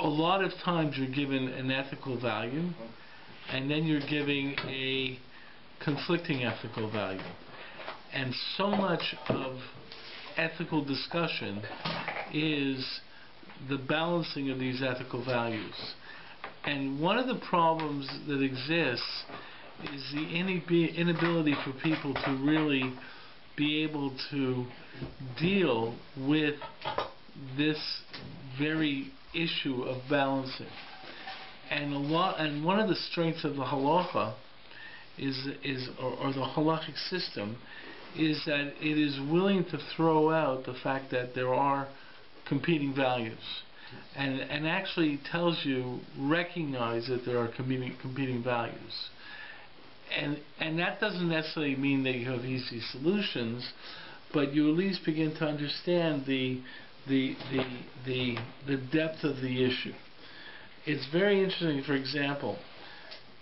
lot of times you're given an ethical value, and then you're giving a conflicting ethical value. And so much of ethical discussion is the balancing of these ethical values. And one of the problems that exists is the inability for people to really be able to deal with this very issue of balancing. And one of the strengths of the halacha or the halachic system is that it is willing to throw out the fact that there are competing values, and actually tells you, recognize that there are competing values. And that doesn't necessarily mean that you have easy solutions, but you at least begin to understand the depth of the issue. It's very interesting. For example,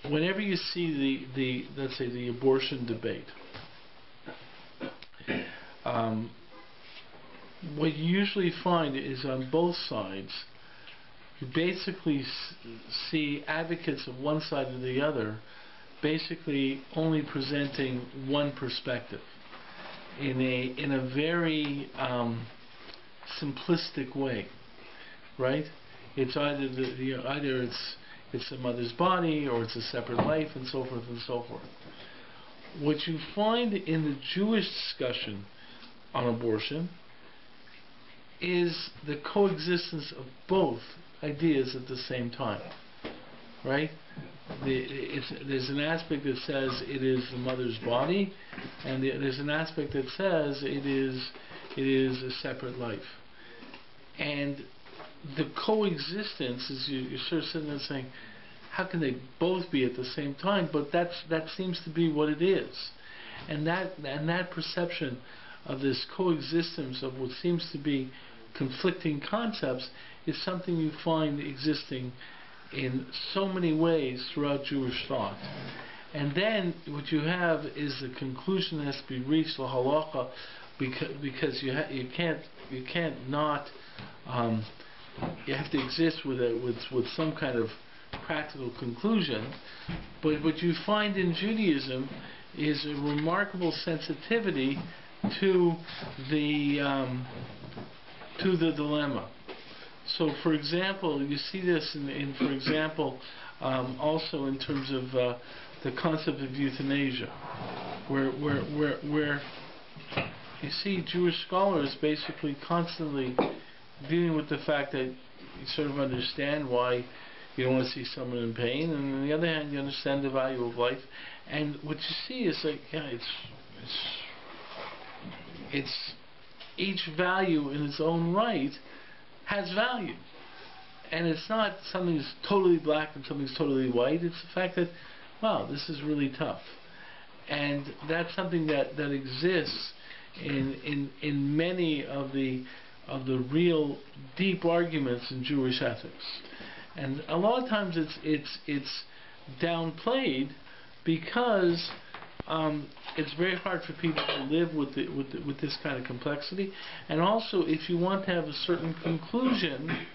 whenever you see let's say the abortion debate, what you usually find is on both sides, you basically see advocates of one side or the other basically only presenting one perspective in a very simplistic way, right? It's either it's the mother's body, or it's a separate life, and so forth and so forth. What you find in the Jewish discussion on abortion is the coexistence of both ideas at the same time, right? There's an aspect that says it is the mother's body, and there's an aspect that says it is a separate life. And the coexistence is you're sort of sitting there saying, how can they both be at the same time? But that seems to be what it is, and that perception of this coexistence of what seems to be conflicting concepts is something you find existing in so many ways throughout Jewish thought. And then what you have is the conclusion that has to be reached, the halacha, because you can't not you have to exist with some kind of practical conclusion. But what you find in Judaism is a remarkable sensitivity to the dilemma. So, for example, you see this in for example, also in terms of the concept of euthanasia, where you see Jewish scholars basically constantly dealing with the fact that you sort of understand why you don't want to see someone in pain, and on the other hand, you understand the value of life. And what you see is like, yeah, it's each value in its own right has value, and it's not something's totally black and something's totally white. It's the fact that, wow, this is really tough, and that's something that exists in many of the real deep arguments in Jewish ethics. And a lot of times it's downplayed because it's very hard for people to live with this kind of complexity. And also, if you want to have a certain conclusion,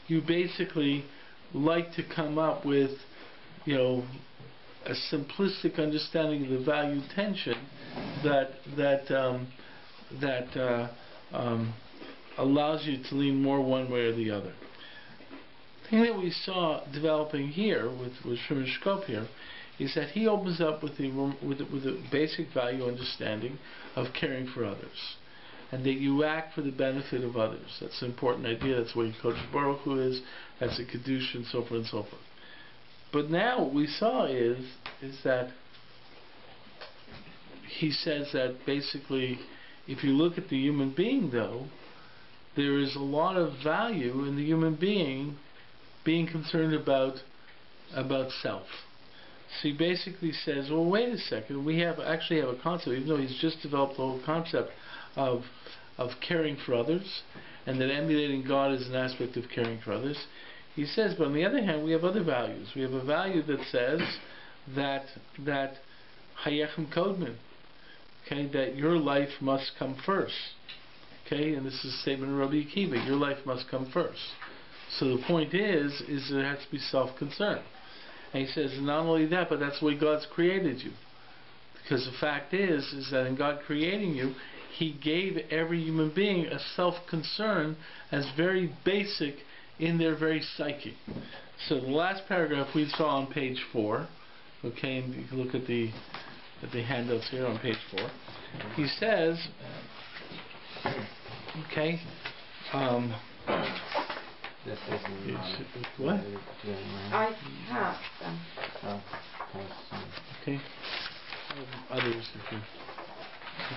you basically like to come up with, you know, a simplistic understanding of the value tension that allows you to lean more one way or the other. The thing that we saw developing here with Shimon Shkop here is that he opens up with the basic value understanding of caring for others, and that you act for the benefit of others. That's an important idea. That's what Coach Baruch Hu is. That's a kedusha, and so forth and so forth. But now what we saw is that he says that basically, if you look at the human being, though, there is a lot of value in the human being being concerned about self. So he basically says, well, wait a second, we actually have a concept, even though he's just developed the whole concept of caring for others, and that emulating God is an aspect of caring for others. He says, but on the other hand, we have other values. We have a value that says that Hayechem Kodman, okay, that your life must come first. Okay, and this is a statement of Rabbi Akiva, your life must come first. So the point is there has to be self-concern. And he says, not only that, but that's the way God's created you. Because the fact is that in God creating you, He gave every human being a self-concern as very basic in their very psyche. So the last paragraph we saw on page 4, okay, and you can look at the handouts here on page 4. He says, okay, what? I have them. Okay. Others, if you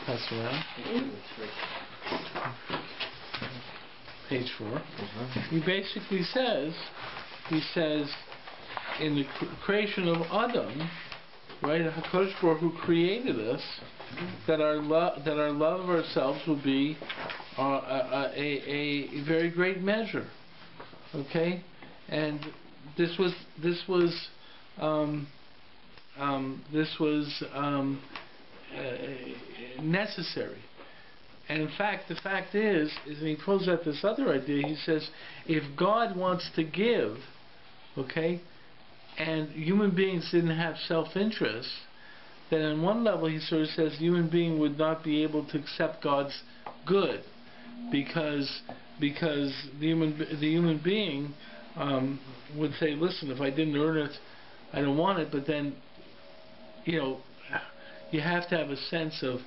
pass around. Page 4. He basically says, in the creation of Adam, right, HaKadosh Baruch Hu created us, that our love of ourselves will be a very great measure. Okay, and this was necessary. And in fact, the fact is, and he pulls out this other idea. He says, if God wants to give, okay, and human beings didn't have self-interest, then on one level he sort of says human being would not be able to accept God's good, because the human being would say, listen, if I didn't earn it, I don't want it. But then, you know, you have to have a sense of,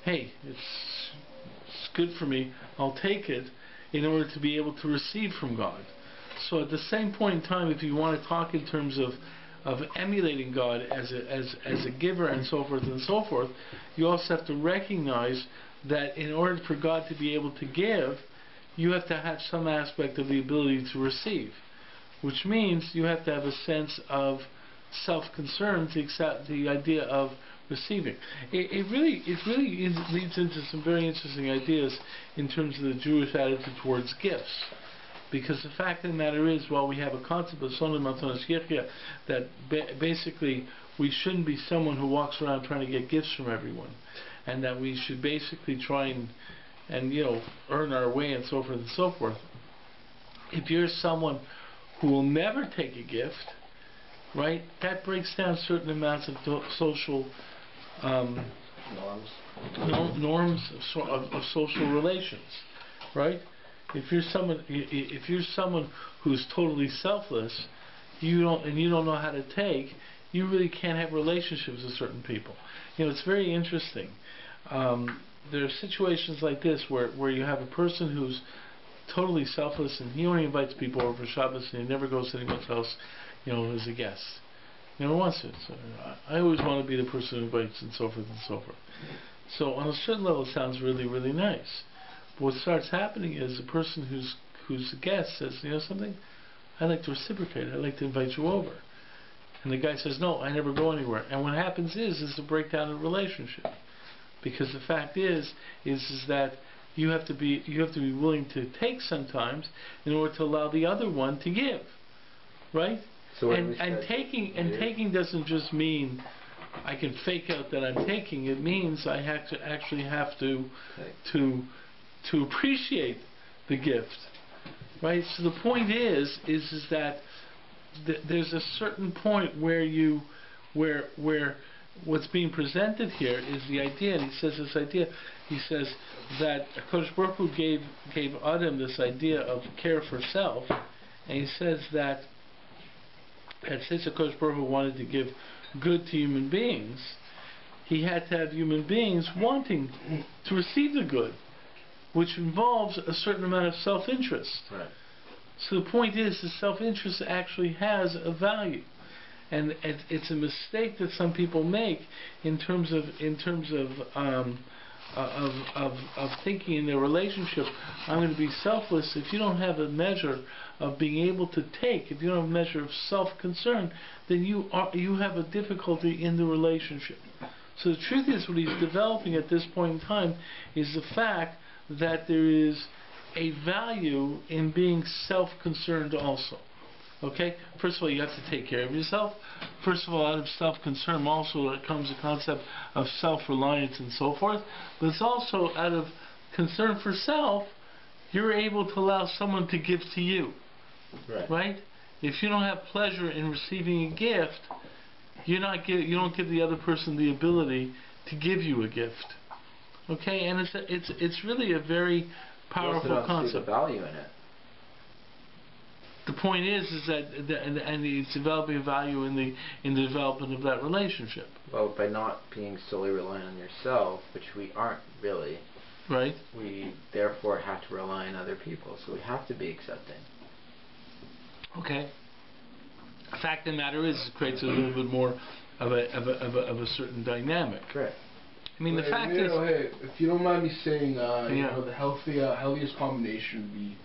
hey, it's good for me, I'll take it, in order to be able to receive from God. So at the same point in time, if you want to talk in terms of emulating God as a giver and so forth, you also have to recognize that in order for God to be able to give, you have to have some aspect of the ability to receive, which means you have to have a sense of self-concern to accept the idea of receiving. It really leads into some very interesting ideas in terms of the Jewish attitude towards gifts. Because the fact of the matter is, while we have a concept of Sonam Matanas Yechia, that basically we shouldn't be someone who walks around trying to get gifts from everyone, and that we should basically try and you know, earn our way and so forth. If you're someone who will never take a gift, right, that breaks down certain amounts of social norms of social relations, right? If you're someone who's totally selfless, you don't know how to take, you really can't have relationships with certain people. You know, it's very interesting. There are situations like this where you have a person who's totally selfless and he only invites people over for Shabbos and he never goes to anyone's house, you know, as a guest. He never wants it. So I always want to be the person who invites and so forth and so forth. So on a certain level it sounds really, really nice. But what starts happening is the person who's a guest says, you know something, I'd like to reciprocate. I'd like to invite you over. And the guy says, no, I never go anywhere. And what happens is a breakdown in the relationship. Because the fact is that you have to be willing to take sometimes in order to allow the other one to give, right? So and taking doesn't just mean I can fake out that I'm taking. It means I actually have to appreciate the gift, right? So the point is that there's a certain point where what's being presented here is the idea, and he says this idea. He says that HaKadosh Baruch Hu gave Adam this idea of care for self, and he says that since HaKadosh Baruch Hu wanted to give good to human beings, he had to have human beings wanting to receive the good, which involves a certain amount of self-interest. Right. So the point is, the self-interest actually has a value. And it's a mistake that some people make in terms of thinking in their relationship. I'm going to be selfless. If you don't have a measure of being able to take, if you don't have a measure of self-concern, then you have a difficulty in the relationship. So the truth is, what he's developing at this point in time is the fact that there is a value in being self-concerned also. Okay? First of all, you have to take care of yourself. First of all, out of self-concern also comes the concept of self-reliance and so forth. But it's also out of concern for self, you're able to allow someone to give to you. Right? If you don't have pleasure in receiving a gift, you don't give the other person the ability to give you a gift. Okay, and it's really a very powerful you also don't concept. see the value in it. The point is that and it's developing value in the development of that relationship. Well, by not being solely reliant on yourself, which we aren't really. Right. We therefore have to rely on other people, so we have to be accepting. Okay. The fact of the matter is, it creates a little bit more of a certain dynamic. Right. I mean, the fact is, hey, if you don't mind me saying, the healthiest combination would be,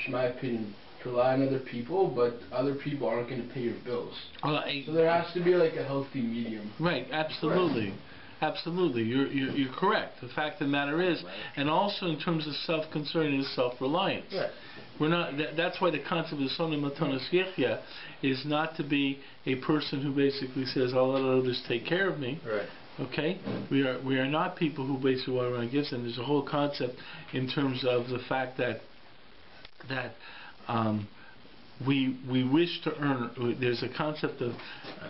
in my opinion, to rely on other people, but other people aren't going to pay your bills. So there has to be like a healthy medium. Right. Absolutely. Right. Absolutely, you're correct. The fact of the matter is, and also in terms of self-concern is self-reliance. Right. We're not. That's why the concept of Sonam Matonas Yechya is not to be a person who basically says, "I'll let others take care of me." Right. Okay. We are not people who basically walk around gifts, and there's a whole concept in terms of the fact that we wish to earn. There's a concept of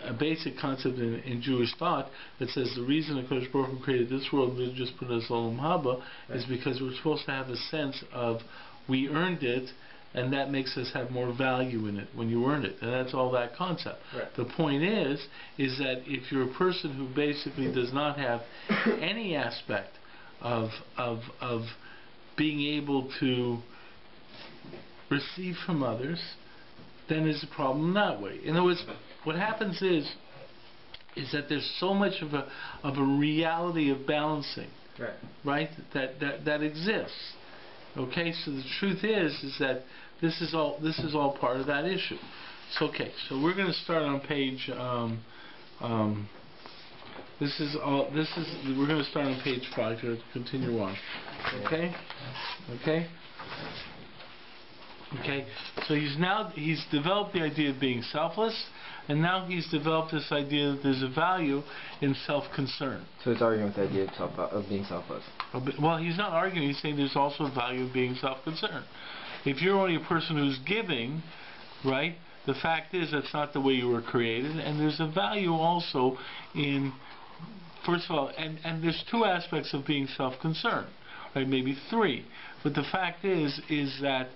a basic concept in Jewish thought that says the reason the Kodesh Baruch Hu created this world, we just put us Olam Haba, is because we're supposed to have a sense of we earned it, and that makes us have more value in it when you earn it, and that's all that concept. Right. The point is that if you're a person who basically does not have any aspect of being able to receive from others, then there's a problem that way. In other words, what happens is that there's so much of a reality of balancing, right? That exists. Okay, so the truth is that this is all part of that issue. So okay, so we're going to start on page. We're going to start on page 5 here to continue on. Okay. Okay. Okay, so he's developed the idea of being selfless, and now he's developed this idea that there's a value in self-concern. So he's arguing with the idea of being selfless. Well, he's not arguing. He's saying there's also a value of being self-concerned. If you're only a person who's giving, right, the fact is that's not the way you were created, and there's a value also in, first of all, and there's two aspects of being self-concerned, right, maybe three, but the fact is that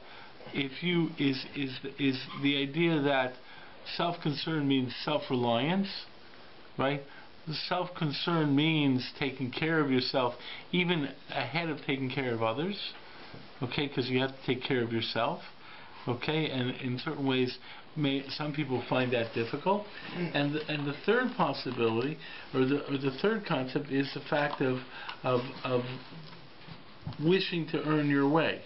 if you is the idea that self-concern means self-reliance, right? Self-concern means taking care of yourself even ahead of taking care of others, okay? Because you have to take care of yourself, okay? And in certain ways, some people find that difficult. And the third possibility, or the third concept, is the fact of wishing to earn your way.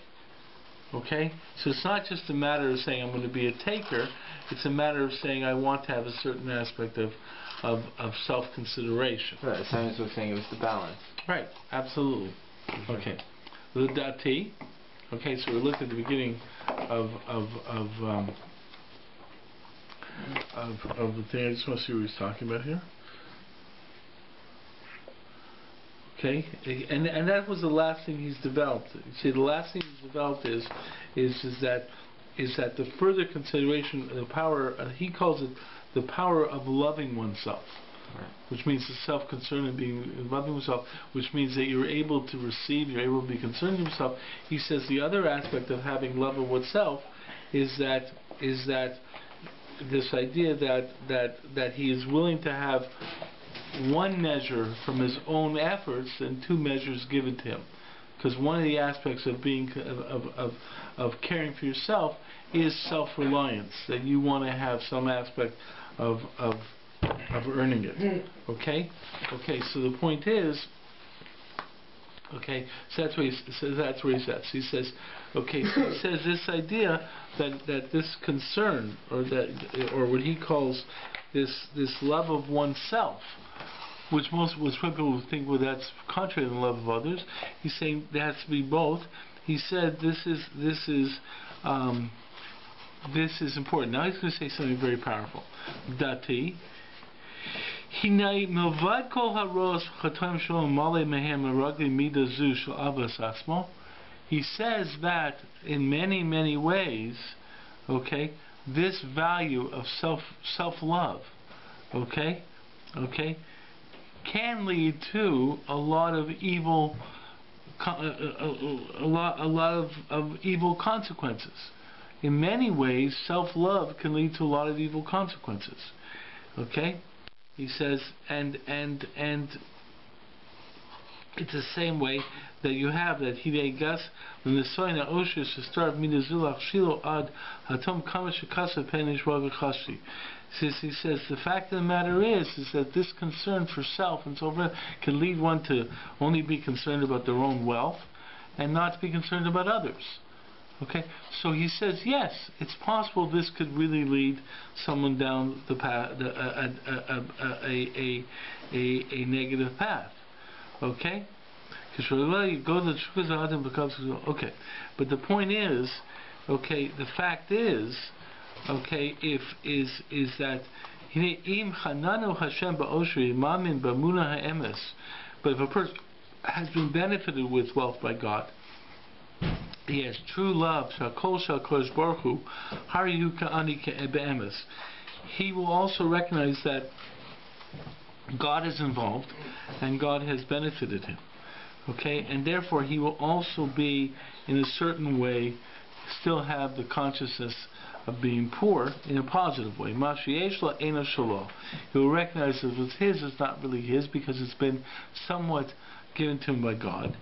Okay? So it's not just a matter of saying I'm going to be a taker, it's a matter of saying I want to have a certain aspect of self-consideration. Right, Simon was saying it was the balance. Right, absolutely. Okay. The dati. Okay, so we looked at the beginning of the thing. I just want to see what he's talking about here. Okay, and that was the last thing he's developed. See, the last thing he's developed is that the further consideration, the power, he calls it the power of loving oneself, which means the self-concern and loving oneself, which means that you're able to receive, you're able to be concerned with yourself. He says the other aspect of having love of oneself is that this idea that he is willing to have one measure from his own efforts and two measures given to him, because one of the aspects of being of caring for yourself is self-reliance, that you want to have some aspect of earning it. Okay, so the point is, okay, so that's what he says. He says, okay, so he says this idea that this concern, or what he calls this love of oneself, which most people would think, well, that's contrary to the love of others. He's saying there has to be both. He said this is important. Now he's going to say something very powerful. Dati. Milvad kol haros chatam shalom male mehem aragli mida zu shel avas asmo. He says that in many ways, okay, this value of self-love, okay, can lead to a lot of evil, a lot of evil consequences. In many ways, self-love can lead to a lot of evil consequences. Okay, he says, and it's the same way that you have that Hidei Gas when the Soina Osher start Minazulach Shilo Ad Hatom Kamashikasa Penish Wagachashi. He says the fact of the matter is that this concern for self and so forth can lead one to only be concerned about their own wealth and not to be concerned about others. Okay, so he says yes, it's possible this could really lead someone down the path, a negative path. Okay, you go to the okay, but the point is, okay, the fact is, okay, is that but if a person has been benefited with wealth by God, he has true love, he will also recognize that God is involved and God has benefited him. Okay, and therefore he will also be, in a certain way, still have the consciousness of being poor in a positive way. He will recognize that what's his is not really his because it's been somewhat given to him by God.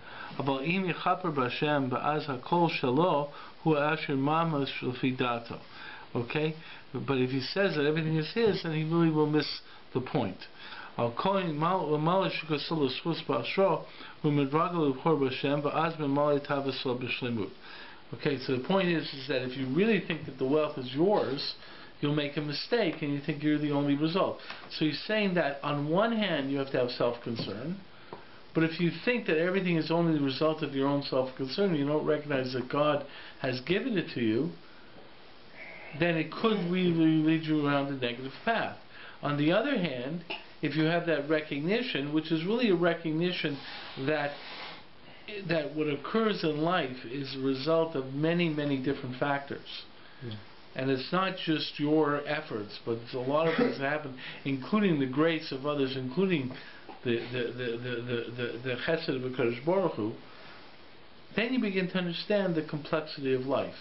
Okay, but if he says that everything is his, then he really will miss the point. Okay, so the point is that if you really think that the wealth is yours, you'll make a mistake and you think you're the only result. So he's saying that on one hand you have to have self-concern, but if you think that everything is only the result of your own self-concern, you don't recognize that God has given it to you, then it could really lead you around a negative path. On the other hand, if you have that recognition, which is really a recognition that what occurs in life is a result of many, many different factors. Yeah. And it's not just your efforts, but it's a lot of things that happen, including the grace of others, including the chesed of HaKadosh Baruch Hu. Then you begin to understand the complexity of life.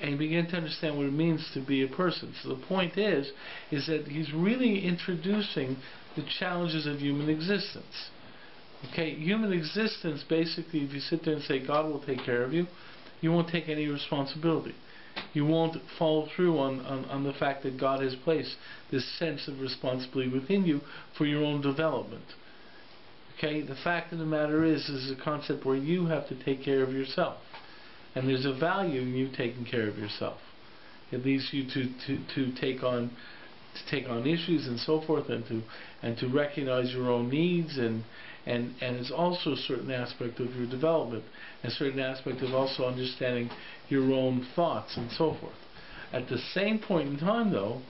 And you begin to understand what it means to be a person. So the point is that he's really introducing the challenges of human existence. Okay, human existence, basically, if you sit there and say God will take care of you, you won't take any responsibility. You won't follow through on the fact that God has placed this sense of responsibility within you for your own development. Okay, the fact of the matter is a concept where you have to take care of yourself. And there's a value in you taking care of yourself. It leads you to take on issues and so forth, and to recognize your own needs, and it's also a certain aspect of your development, a certain aspect of also understanding your own thoughts and so forth. At the same point in time, though,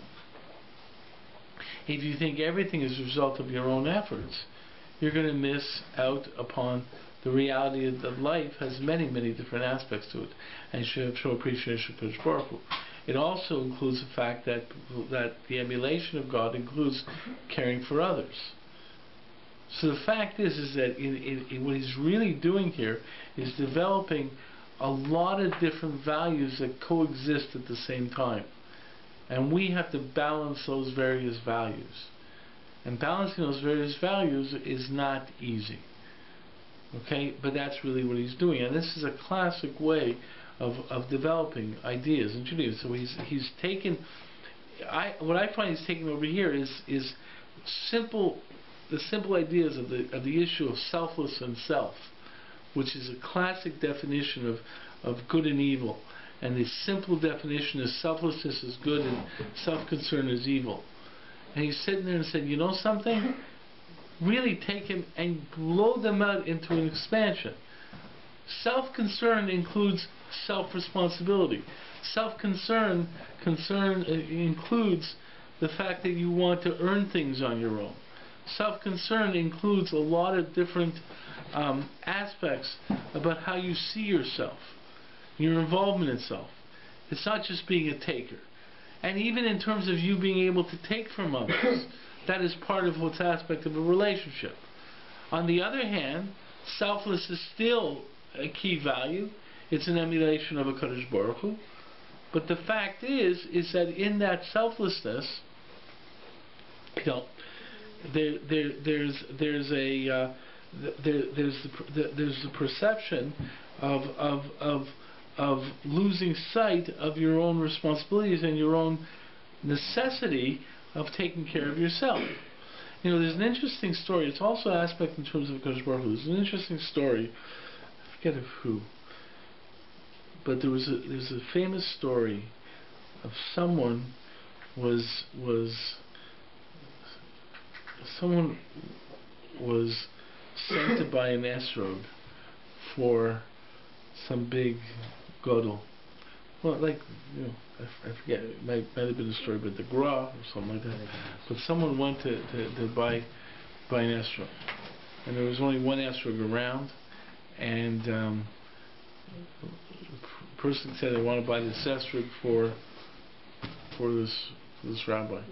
if you think everything is a result of your own efforts, you're going to miss out upon the reality that life has many, many different aspects to it, and you should show appreciation to HaKadosh Baruch Hu. It also includes the fact that the emulation of God includes caring for others. So the fact is that what he's really doing here is developing a lot of different values that coexist at the same time. And we have to balance those various values. And balancing those various values is not easy. Okay, but that's really what he's doing, and this is a classic way of developing ideas in Judaism. So he's taken. What I find he's taking over here is the simple ideas of the issue of selfless and self, which is a classic definition of good and evil, and the simple definition is selflessness is good and self-concern is evil. And he's sitting there and saying, you know something? Really take him and blow them out into an expansion. Self-concern includes self-responsibility. Self-concern includes the fact that you want to earn things on your own. Self-concern includes a lot of different aspects about how you see yourself, your involvement in self. It's not just being a taker. And even in terms of you being able to take from others, that is part of what's aspect of a relationship. On the other hand, selfless is still a key value. It's an emulation of a Kadosh Baruch Hu. But the fact is that in that selflessness, there's the perception of losing sight of your own responsibilities and your own necessity of taking care of yourself. There's an interesting story. It's also an aspect in terms of Kadosh Baruch Hu. There's an interesting story. I forget of who, but there's a famous story of someone was sent to buy an esrog for some big gadol. Well, I forget, it might have been a story about the Gra or something like that. But someone went to buy an esrog, and there was only one esrog around, and the person said, "I want to buy this esrog for this rabbi."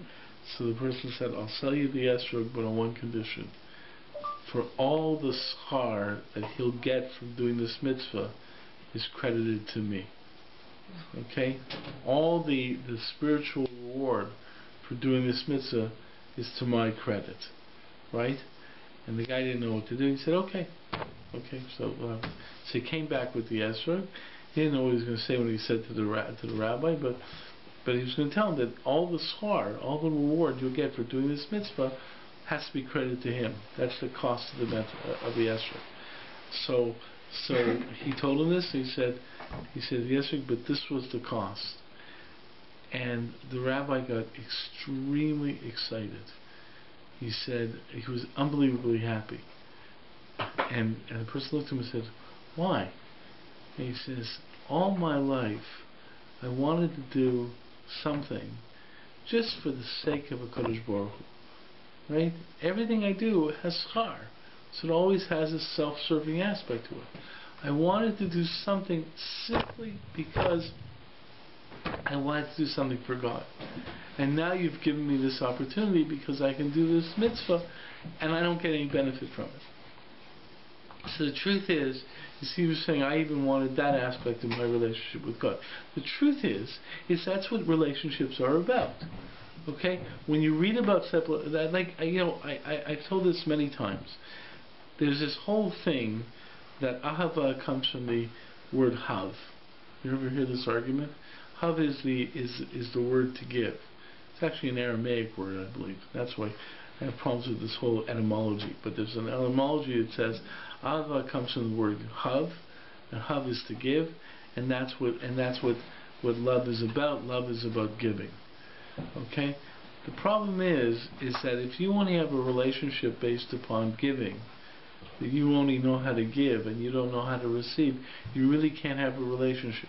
So the person said, "I'll sell you the esrog, but on one condition: for all the schar that he'll get from doing this mitzvah is credited to me." Okay? All the spiritual reward for doing this mitzvah is to my credit. Right? And the guy didn't know what to do. He said, okay. So he came back with the esrog. He didn't know what he was going to say when he said to the rabbi, but he was going to tell him that all the schar, all the reward you'll get for doing this mitzvah has to be credited to him. That's the cost of the esrog. So he told him this. He said, yes, but this was the cost. And the rabbi got extremely excited. He said he was unbelievably happy. And the person looked at him and said, why? And he says, all my life I wanted to do something just for the sake of a Kadosh Baruch Hu. Right? Everything I do has schar. So it always has a self-serving aspect to it. I wanted to do something simply because I wanted to do something for God. And now you've given me this opportunity because I can do this mitzvah and I don't get any benefit from it. So the truth is, you see, he was saying, I even wanted that aspect of my relationship with God. The truth is that's what relationships are about. Okay? When you read about I've told this many times. There's this whole thing that ahava comes from the word hav. You ever hear this argument? Hav is the word to give. It's actually an Aramaic word, I believe. That's why I have problems with this whole etymology. But there's an etymology that says ahava comes from the word hav, and hav is to give, and that's what love is about. Love is about giving. Okay? The problem is that if you only have a relationship based upon giving, that you only know how to give and you don't know how to receive, you really can't have a relationship.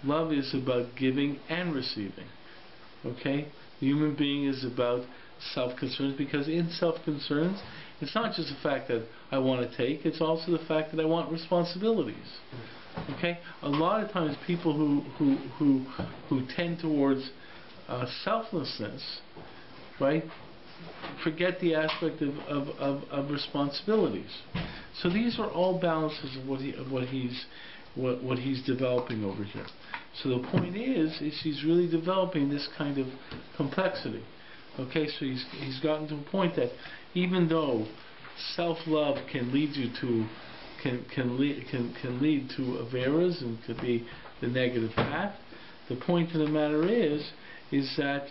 Love is about giving and receiving. Okay? The human being is about self-concerns, because in self-concerns, it's not just the fact that I want to take, it's also the fact that I want responsibilities. Okay? A lot of times people who tend towards selflessness, right, forget the aspect of responsibilities. So these are all balances of what he's developing over here. So the point is he's really developing this kind of complexity. Okay, so he's gotten to a point that even though self-love can lead you to can lead to averas and could be the negative path, the point of the matter is that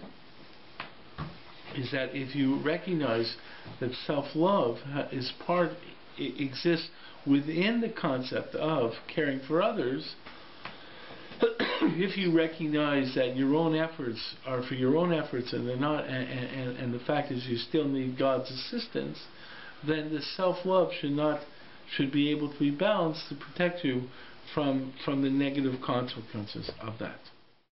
if you recognize that self-love exists within the concept of caring for others, if you recognize that your own efforts are for your own efforts and they're not, and the fact is you still need God's assistance, then the self-love should be able to be balanced to protect you from the negative consequences of that.